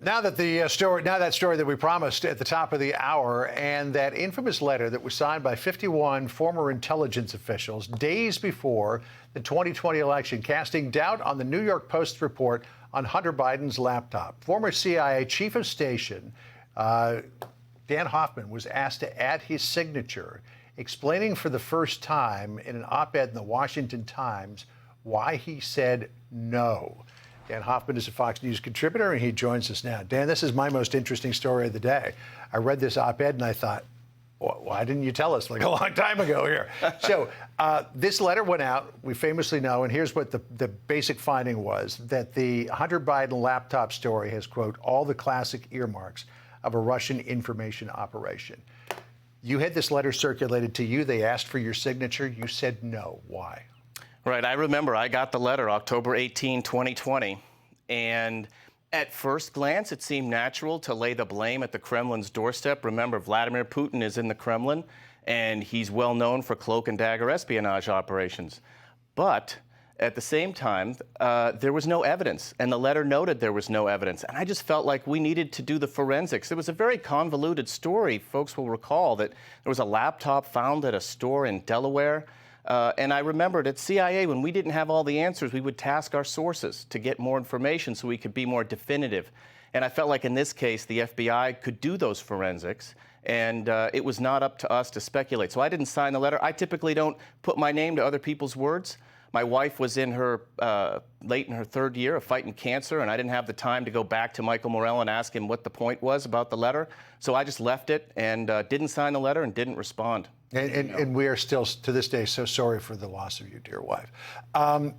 Now that that story that we promised at the top of the hour, and that infamous letter that was signed by 51 former intelligence officials days before the 2020 election, casting doubt on the New York Post's report on Hunter Biden's laptop. Former CIA chief of station Dan Hoffman was asked to add his signature, explaining for the first time in an op-ed in the Washington Times why he said no. Dan Hoffman is a Fox News contributor, and he joins us now. Dan, this is my most interesting story of the day. I read this op-ed, and I thought, why didn't you tell us like a long time ago here? So this letter went out, we famously know, and here's what the basic finding was, that the Hunter Biden laptop story has, quote, all the classic earmarks of a Russian information operation. You had this letter circulated to you. They asked for your signature. You said no. Why? Right. I remember I got the letter October 18, 2020, and at first glance, it seemed natural to lay the blame at the Kremlin's doorstep. Remember, Vladimir Putin is in the Kremlin, and he's well known for cloak and dagger espionage operations. But at the same time, there was no evidence, and the letter noted there was no evidence. And I just felt like we needed to do the forensics. It was a very convoluted story. Folks will recall that there was a laptop found at a store in Delaware. And I remembered at CIA, when we didn't have all the answers, we would task our sources to get more information so we could be more definitive. And I felt like in this case, the FBI could do those forensics, and it was not up to us to speculate. So I didn't sign the letter. I typically don't put my name to other people's words. My wife was in her late in her third year of fighting cancer, and I didn't have the time to go back to Michael Morell and ask him what the point was about the letter. So I just left it and didn't sign the letter and didn't respond. And we are still, to this day, so sorry for the loss of your dear wife.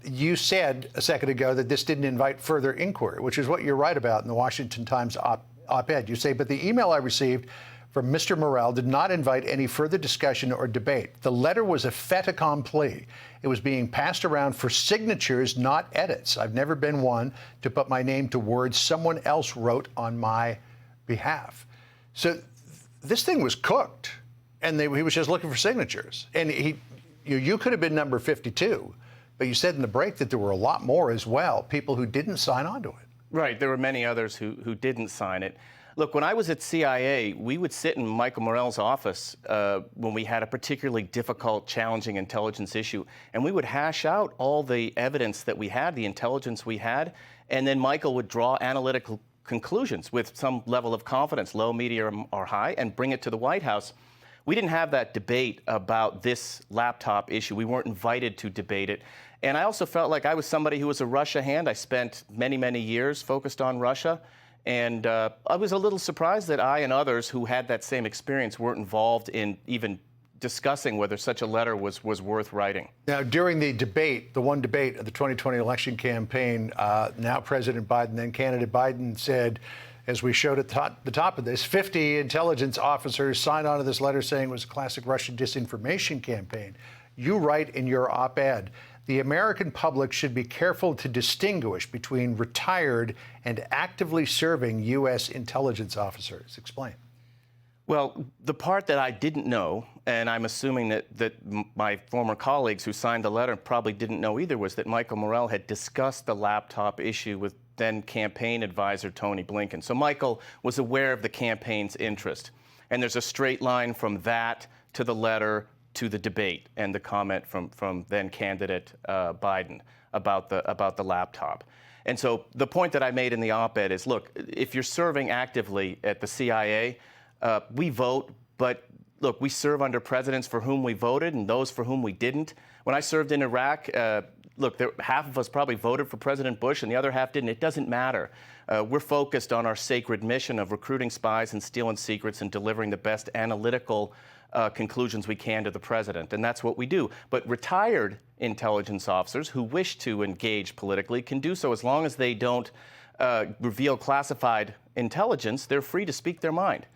You said a second ago that this didn't invite further inquiry, which is what you're right about in the Washington Times op-ed. You say, but the email I received from Mr. Morell did not invite any further discussion or debate. The letter was a fait accompli. It was being passed around for signatures, not edits. I've never been one to put my name to words someone else wrote on my behalf. So this thing was cooked, and he was just looking for signatures. And you could have been number 52, but you said in the break that there were a lot more as well, people who didn't sign on to it. Right. There were many others who didn't sign it. Look, when I was at CIA, we would sit in Michael Morell's office when we had a particularly difficult, challenging intelligence issue, and we would hash out all the evidence that we had, the intelligence we had, and then Michael would draw analytical conclusions with some level of confidence, low, medium, or high, and bring it to the White House. We didn't have that debate about this laptop issue. We weren't invited to debate it. And I also felt like I was somebody who was a Russia hand. I spent many, many years focused on Russia. And I was a little surprised that I and others who had that same experience weren't involved in even discussing whether such a letter was worth writing. Now, during the debate, the one debate of the 2020 election campaign, now President Biden, then candidate Biden said, as we showed at the top of this, 50 intelligence officers signed on to this letter saying it was a classic Russian disinformation campaign. You write in your op-ed, the American public should be careful to distinguish between retired and actively serving U.S. intelligence officers. Explain. Well, the part that I didn't know, and I'm assuming that my former colleagues who signed the letter probably didn't know either, was that Michael Morell had discussed the laptop issue with then campaign advisor Tony Blinken. So Michael was aware of the campaign's interest. And there's a straight line from that to the letter to the debate and the comment from then candidate Biden about the laptop. And so the point that I made in the op-ed is, look, if you're serving actively at the CIA, we vote, but look, we serve under presidents for whom we voted and those for whom we didn't. When I served in Iraq, look, half of us probably voted for President Bush and the other half didn't. It doesn't matter. We're focused on our sacred mission of recruiting spies and stealing secrets and delivering the best analytical conclusions we can to the president, and that's what we do. But retired intelligence officers who wish to engage politically can do so as long as they don't reveal classified intelligence. They're free to speak their mind.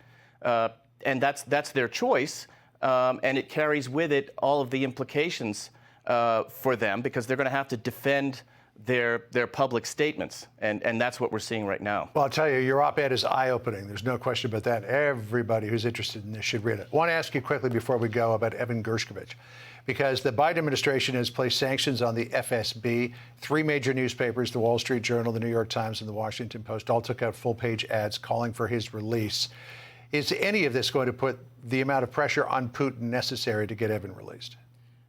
And that's their choice, and it carries with it all of the implications for them, because they're going to have to defend their public statements, and that's what we're seeing right now. Well, I'll tell you, your op-ed is eye-opening. There's no question about that. Everybody who's interested in this should read it. I want to ask you quickly before we go about Evan Gerskovich, because the Biden administration has placed sanctions on the FSB. 3 major newspapers, the Wall Street Journal, the New York Times, and the Washington Post, all took out full-page ads calling for his release. Is any of this going to put the amount of pressure on Putin necessary to get Evan released?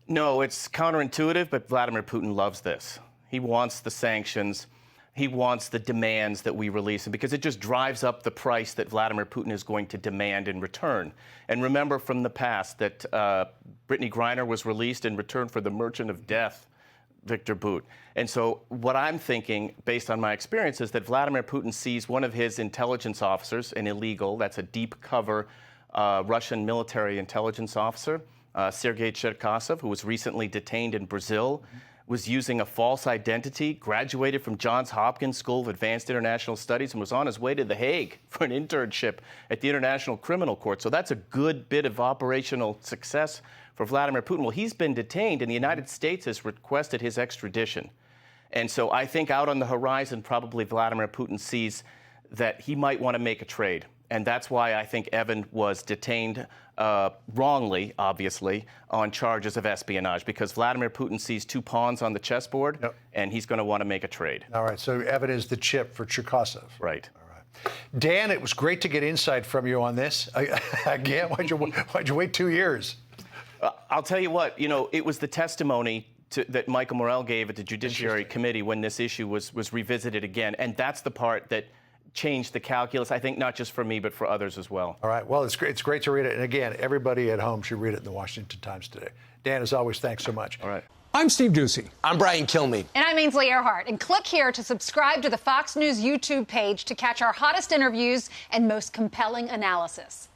No, it's counterintuitive, but Vladimir Putin loves this. He wants the sanctions. He wants the demands that we release him because it just drives up the price that Vladimir Putin is going to demand in return. And remember from the past that Brittany Griner was released in return for the merchant of death, Victor Bout. And so what I'm thinking, based on my experience, is that Vladimir Putin sees one of his intelligence officers, an illegal, that's a deep cover Russian military intelligence officer, Sergei Cherkasov, who was recently detained in Brazil, was using a false identity, graduated from Johns Hopkins School of Advanced International Studies, and was on his way to The Hague for an internship at the International Criminal Court. So that's a good bit of operational success for Vladimir Putin. Well, he's been detained, and the United States has requested his extradition. And so I think out on the horizon, probably Vladimir Putin sees that he might want to make a trade. And that's why I think Evan was detained wrongly, obviously, on charges of espionage, because Vladimir Putin sees 2 pawns on the chessboard, and he's going to want to make a trade. All right, so Evan is the chip for Cherkasov. Right. All right. Dan, it was great to get insight from you on this. Again, why'd you wait 2 years? I'll tell you what, it was the testimony that Michael Morell gave at the Judiciary Committee when this issue was revisited again, and that's the part that changed the calculus, I think, not just for me, but for others as well. All right. Well, it's great to read it. And again, everybody at home should read it in the Washington Times today. Dan, as always, thanks so much. All right. I'm Steve Doocy. I'm Brian Kilmeade. And I'm Ainsley Earhart. And click here to subscribe to the Fox News YouTube page to catch our hottest interviews and most compelling analysis.